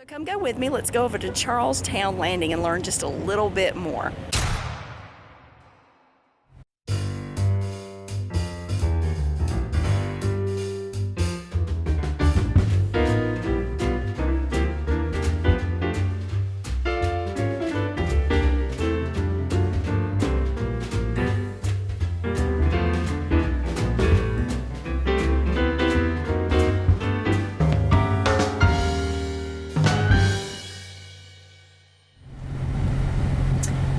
So come go with me. Let's go over to Charles Towne Landing and learn just a little bit more.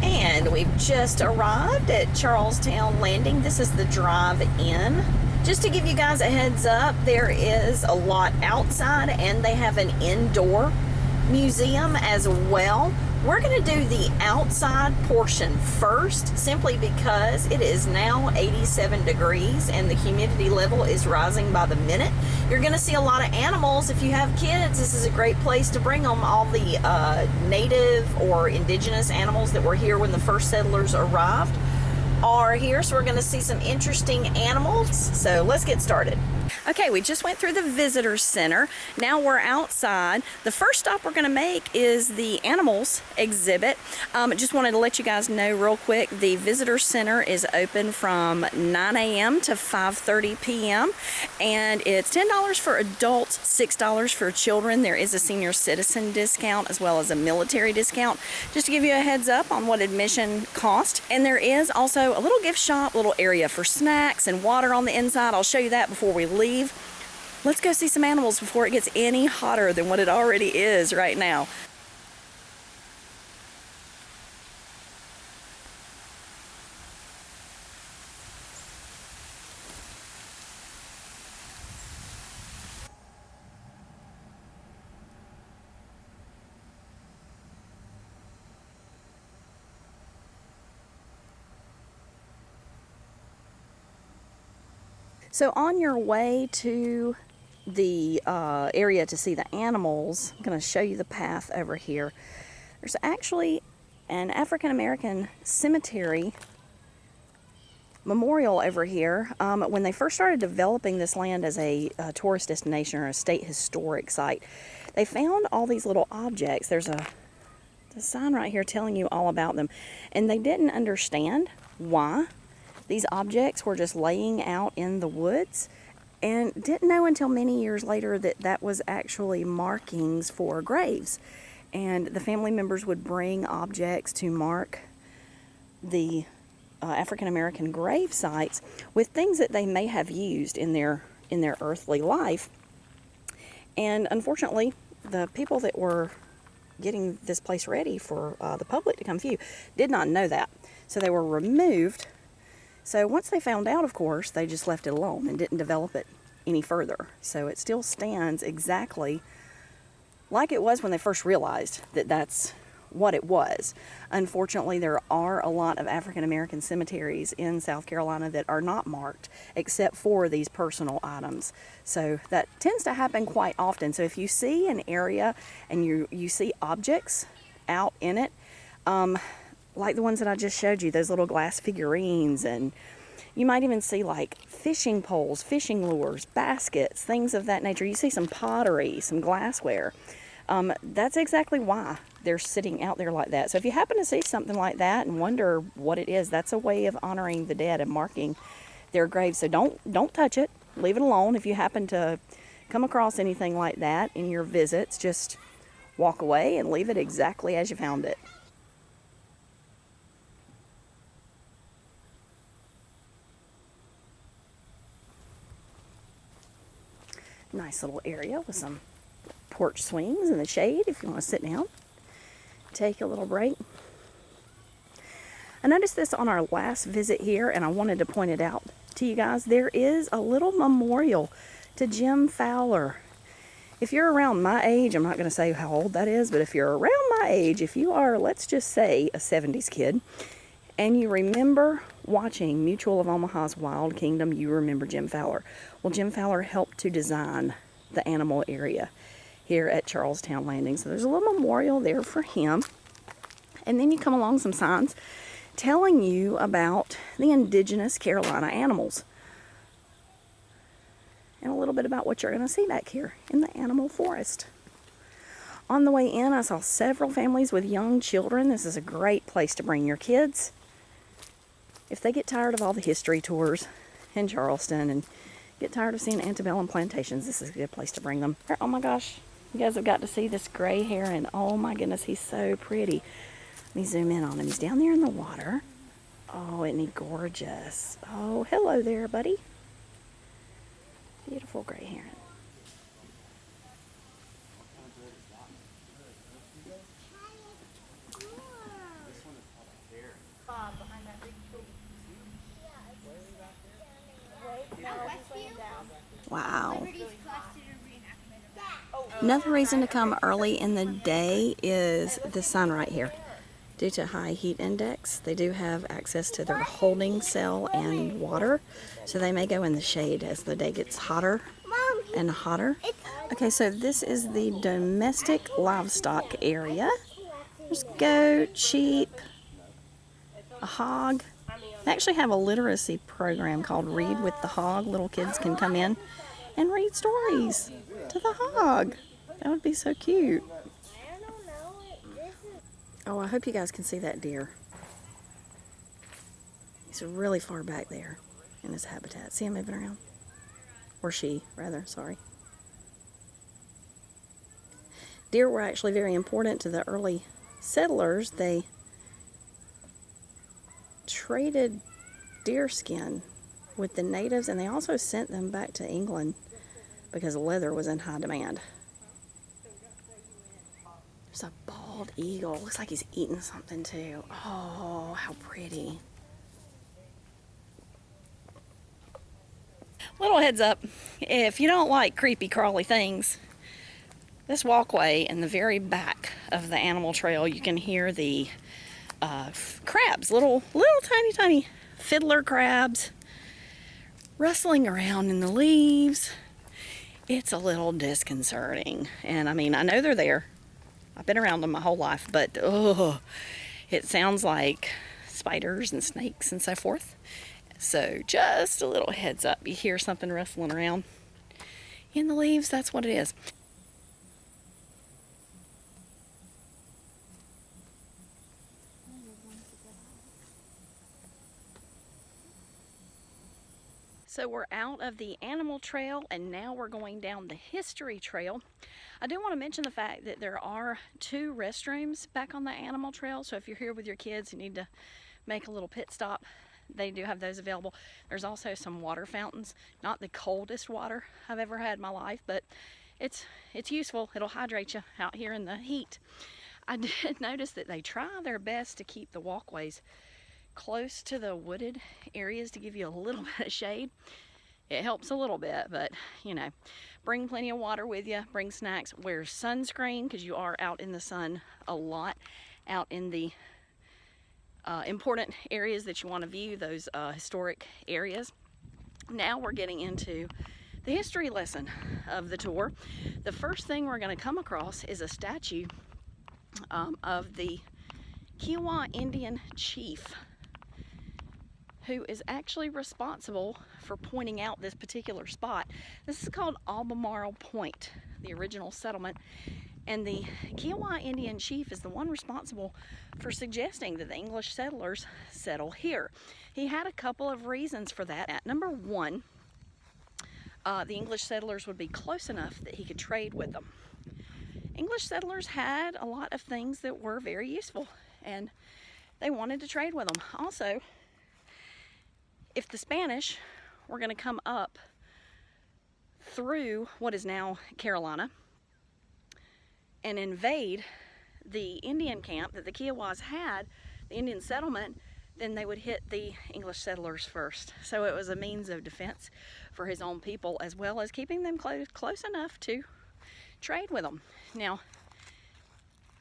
And we've just arrived at Charles Towne Landing. This is the drive-in. Just to give you guys a heads up, there is a lot outside and they have an indoor museum as well. We're going to do the outside portion first, simply because it is now 87 degrees and the humidity level is rising by the minute. You're going to see a lot of animals. If you have kids, this is a great place to bring them. All the native or indigenous animals that were here when the first settlers arrived are here, so we're going to see some interesting animals. So let's get started. Okay, we just went through the visitor center. Now we're outside. The first stop we're going to make is the animals exhibit. Just wanted to let you guys know real quick, the visitor center is open from 9 a.m. to 5:30 p.m. and it's $10 for adults, $6 for children. There is a senior citizen discount as well as a military discount, just to give you a heads up on what admission cost. And there is also a little gift shop, little area for snacks and water on the inside. I'll show you that before we leave. Let's go see some animals before it gets any hotter than what it already is right now. So on your way to the area to see the animals, I'm going to show you the path over here. There's actually an African American cemetery memorial over here. When they first started developing this land as a tourist destination or a state historic site, they found all these little objects. There's a sign right here telling you all about them, and they didn't understand why these objects were just laying out in the woods, and didn't know until many years later that that was actually markings for graves. And the family members would bring objects to mark the African American grave sites with things that they may have used in their earthly life. And unfortunately, the people that were getting this place ready for the public to come view did not know that, so they were removed. So once they found out, of course, they just left it alone and didn't develop it any further. So it still stands exactly like it was when they first realized that that's what it was. Unfortunately, there are a lot of African American cemeteries in South Carolina that are not marked except for these personal items. So that tends to happen quite often. So if you see an area and you see objects out in it, like the ones that I just showed you, those little glass figurines, and you might even see like fishing poles, fishing lures, baskets, things of that nature. You see some pottery, some glassware. That's exactly why they're sitting out there like that. So if you happen to see something like that and wonder what it is, that's a way of honoring the dead and marking their graves. So don't touch it. Leave it alone. If you happen to come across anything like that in your visits, just walk away and leave it exactly as you found it. Nice little area with some porch swings in the shade if you want to sit down, take a little break. I noticed this on our last visit here, and I wanted to point it out to you guys. There is a little memorial to Jim Fowler. If you're around my age, I'm not going to say how old that is, but if you're around my age, if you are, let's just say, a 70s kid, and you remember watching Mutual of Omaha's Wild Kingdom, you remember Jim Fowler. Well, Jim Fowler helped to design the animal area here at Charles Towne Landing. So there's a little memorial there for him. And then you come along some signs telling you about the indigenous Carolina animals. And a little bit about what you're going to see back here in the animal forest. On the way in, I saw several families with young children. This is a great place to bring your kids. If they get tired of all the history tours in Charleston and get tired of seeing antebellum plantations, this is a good place to bring them. Oh my gosh, you guys have got to see this gray heron. Oh my goodness, he's so pretty. Let me zoom in on him. He's down there in the water. Oh, isn't he gorgeous? Oh, hello there, buddy. Beautiful gray heron. Wow. Another reason to come early in the day is the sun right here. Due to high heat index, they do have access to their holding cell and water, so they may go in the shade as the day gets hotter and hotter. Okay, so this is the domestic livestock area. There's goat, sheep, a hog. They actually have a literacy program called Read with the Hog. Little kids can come in and read stories to the hog. That would be so cute. Oh, I hope you guys can see that deer. He's really far back there in his habitat. See him moving around? Or she, rather, sorry. Deer were actually very important to the early settlers. They traded deer skin with the natives, and they also sent them back to England because leather was in high demand. There's a bald eagle. Looks like he's eating something too. Oh, how pretty. Little heads up, if you don't like creepy crawly things, this walkway in the very back of the animal trail, you can hear the crabs, little tiny fiddler crabs rustling around in the leaves. It's a little disconcerting, and I mean, I know they're there. I've been around them my whole life, but it sounds like spiders and snakes and so forth. So just a little heads up. You hear something rustling around in the leaves, that's what it is. So we're out of the animal trail and now we're going down the history trail. I do want to mention the fact that there are 2 restrooms back on the animal trail. So if you're here with your kids, you need to make a little pit stop. They do have those available. There's also some water fountains. Not the coldest water I've ever had in my life, but it's useful. It'll hydrate you out here in the heat. I did notice that they try their best to keep the walkways close to the wooded areas to give you a little bit of shade. It helps a little bit, but you know, bring plenty of water with you, bring snacks, wear sunscreen because you are out in the sun a lot, out in the important areas that you want to view, those historic areas. Now we're getting into the history lesson of the tour. The first thing we're going to come across is a statue of the Kiowa Indian chief, who is actually responsible for pointing out this particular spot. This is called Albemarle Point, the original settlement, and the Kiowa Indian chief is the one responsible for suggesting that the English settlers settle here. He had a couple of reasons for that. Number one, the English settlers would be close enough that he could trade with them. English settlers had a lot of things that were very useful, and they wanted to trade with them. Also, if the Spanish were going to come up through what is now Carolina and invade the Indian camp that the Kiowas had, the Indian settlement, then they would hit the English settlers first. So it was a means of defense for his own people, as well as keeping them close enough to trade with them. Now,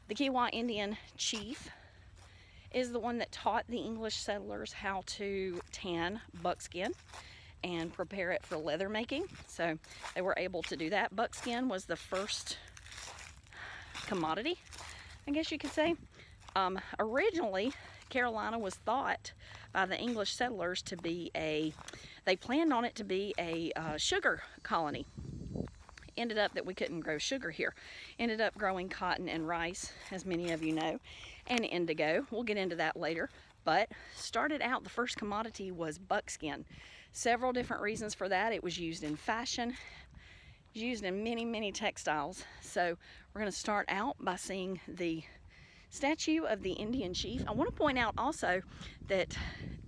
the Kiowa Indian chief is the one that taught the English settlers how to tan buckskin and prepare it for leather making. So they were able to do that. Buckskin was the first commodity, I guess you could say. Originally, Carolina was thought by the English settlers to be they planned on it to be a sugar colony. ended up that we couldn't grow sugar here. Ended up growing cotton and rice, as many of you know, and indigo. We'll get into that later. But started out, the first commodity was buckskin. Several different reasons for that. It was used in fashion, it was used in many, many textiles. So we're going to start out by seeing the statue of the Indian chief. I want to point out also that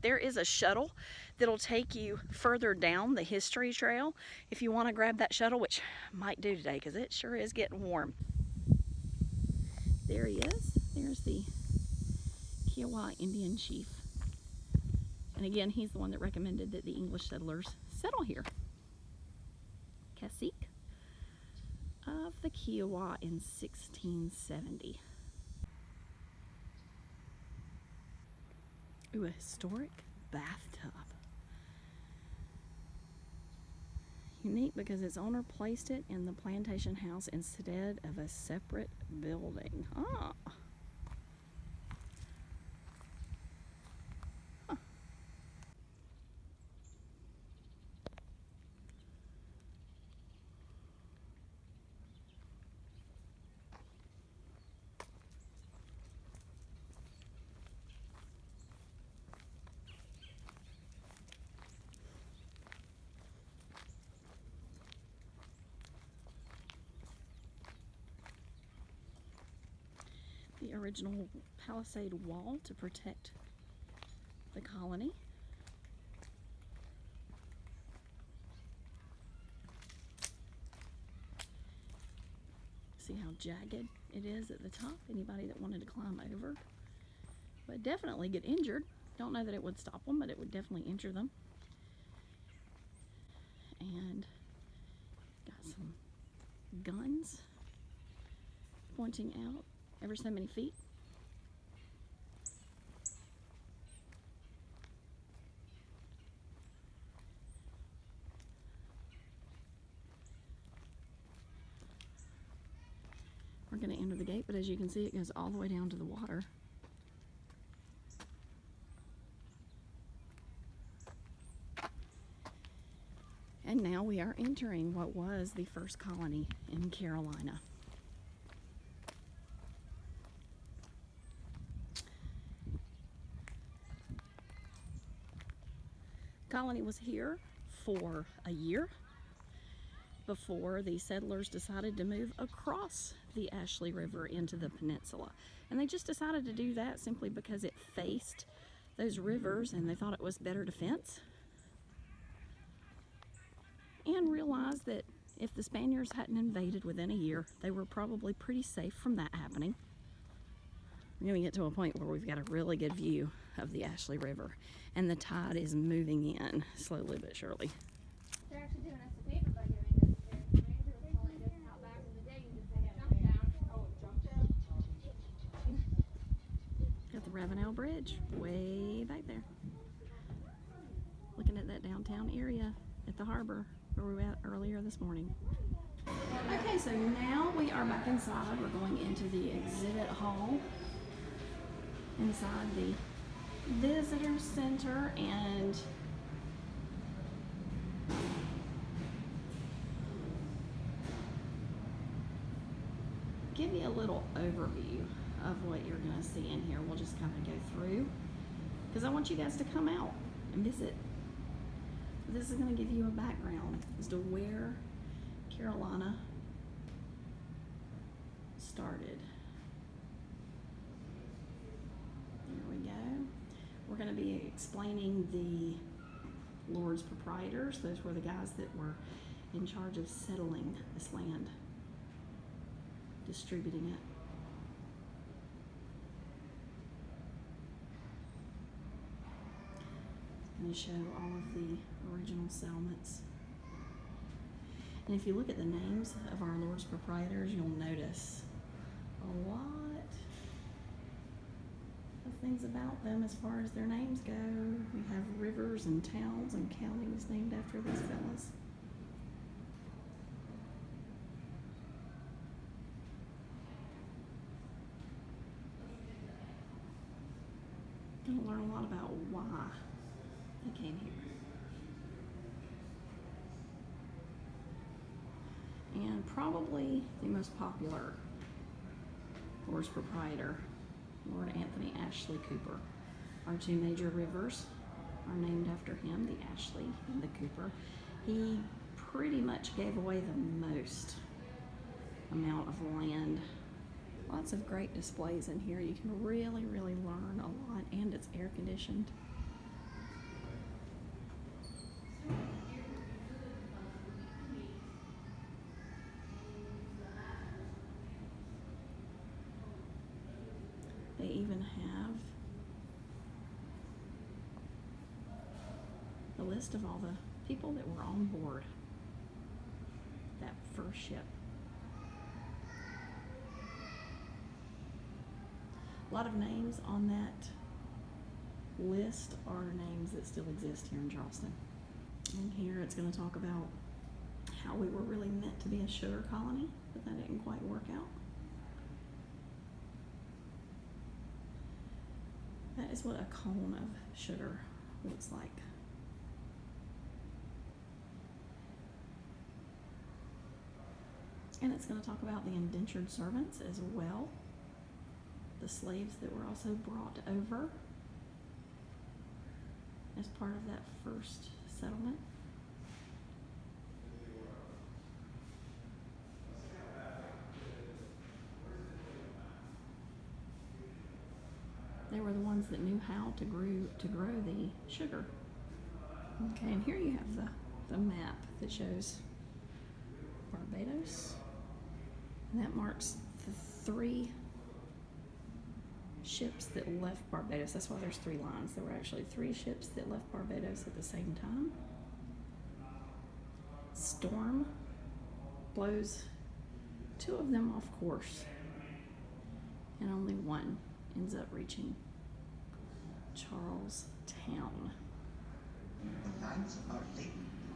there is a shuttle that'll take you further down the history trail if you want to grab that shuttle, which I might do today because it sure is getting warm. There he is. There's the Kiowa Indian chief. And again, he's the one that recommended that the English settlers settle here. Cacique of the Kiowa in 1670. Ooh, a historic bathtub. Unique because its owner placed it in the plantation house instead of a separate building. Ah. Huh. The original palisade wall to protect the colony. See how jagged it is at the top? Anybody that wanted to climb over would definitely get injured. Don't know that it would stop them, but it would definitely injure them. And got some guns pointing out ever so many feet. We're going to enter the gate, but as you can see, it goes all the way down to the water. And now we are entering what was the first colony in Carolina. Colony was here for a year before the settlers decided to move across the Ashley River into the peninsula. And they just decided to do that simply because it faced those rivers and they thought it was better defense. And realized that if the Spaniards hadn't invaded within a year, they were probably pretty safe from that happening. We're going to get to a point where we've got a really good view of the Ashley River, and the tide is moving in slowly but surely. They're actually doing us a favor by doing this. Their ranger was telling us how back in the day you just had ChuckTown. Oh, ChuckTown. Got the Ravenel Bridge way back there. Looking at that downtown area at the harbor where we were at earlier this morning. Okay, so now we are back inside. We're going into the exhibit hall inside the visitor center, and give you a little overview of what you're going to see in here. We'll just kind of go through because I want you guys to come out and visit. This is going to give you a background as to where Carolina started. There we go. We're going to be explaining the Lords Proprietors. Those were the guys that were in charge of settling this land, distributing it. I'm going to show all of the original settlements. And if you look at the names of our Lords Proprietors, you'll notice a lot of things about them as far as their names go. We have rivers and towns and counties named after these fellas. You'll learn a lot about why they came here. And probably the most popular horse proprietor, Lord Anthony Ashley Cooper. Our two major rivers are named after him, the Ashley and the Cooper. He pretty much gave away the most amount of land. Lots of great displays in here. You can really learn a lot, and it's air conditioned. They even have the list of all the people that were on board that first ship. A lot of names on that list are names that still exist here in Charleston. And here it's going to talk about how we were really meant to be a sugar colony, but that didn't quite work out. That is what a cone of sugar looks like. And it's going to talk about the indentured servants as well, the slaves that were also brought over as part of that first settlement. They were the ones that knew how to grow the sugar. Okay, and here you have the map that shows Barbados, and that marks the 3 ships that left Barbados. That's why there's 3 lines. There were actually 3 ships that left Barbados at the same time. Storm blows 2 of them off course, and only 1 ends up reaching Charles Towne. The lands are laden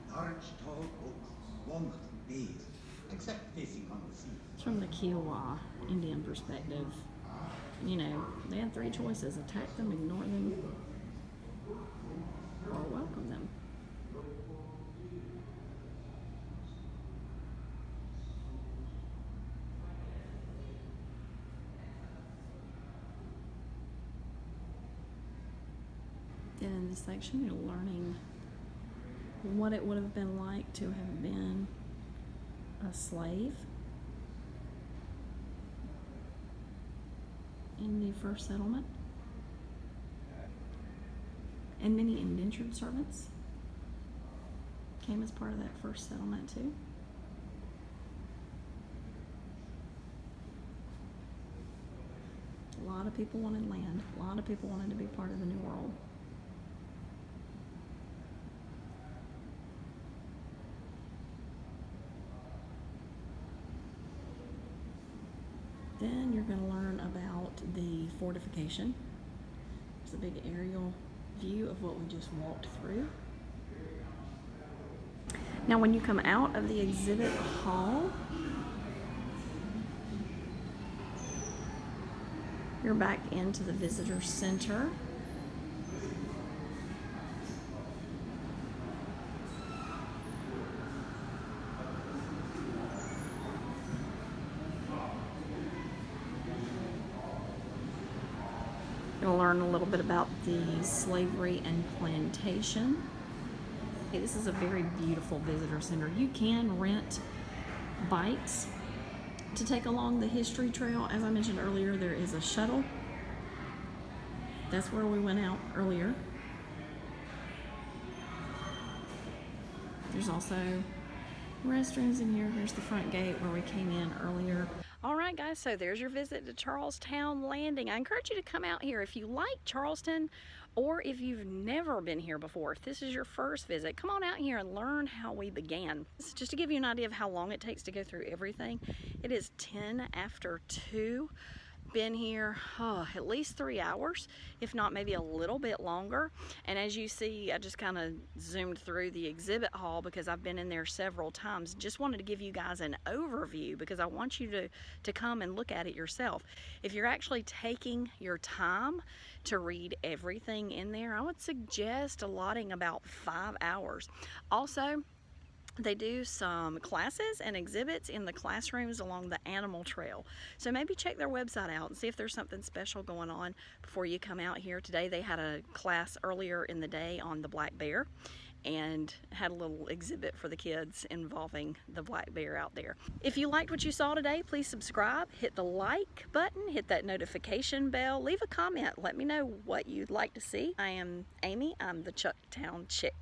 with large, tall oaks, walnut, and bays, except facing on the sea. From the Kiowa Indian perspective, you know, they had 3 choices: attack them, ignore them, or welcome them. And in this section, you're learning what it would have been like to have been a slave in the first settlement. And many indentured servants came as part of that first settlement too. A lot of people wanted land. A lot of people wanted to be part of the New World. Then you're going to learn about the fortification. There's a big aerial view of what we just walked through. Now when you come out of the exhibit hall, you're back into the visitor center. You'll learn a little bit about the slavery and plantation. Okay, this is a very beautiful visitor center. You can rent bikes to take along the history trail. As I mentioned earlier, there is a shuttle. That's where we went out earlier. There's also restrooms in here. Here's the front gate where we came in earlier. All right, guys, so there's your visit to Charles Towne Landing. I encourage you to come out here if you like Charleston, or if you've never been here before. If this is your first visit, come on out here and learn how we began. Just to give you an idea of how long it takes to go through everything, it is 10 after 2. Been here at least 3 hours, if not maybe a little bit longer. And as you see, I just kind of zoomed through the exhibit hall because I've been in there several times. Just wanted to give you guys an overview because I want you to come and look at it yourself. If you're actually taking your time to read everything in there, I would suggest allotting about 5 hours. Also, They do some classes and exhibits in the classrooms along the animal trail. So maybe check their website out and see if there's something special going on before you come out here. Today they had a class earlier in the day on the black bear and had a little exhibit for the kids involving the black bear out there. If you liked what you saw today, please subscribe, hit the like button, hit that notification bell, leave a comment, let me know what you'd like to see. I am Amy, I'm the ChuckTown Chick.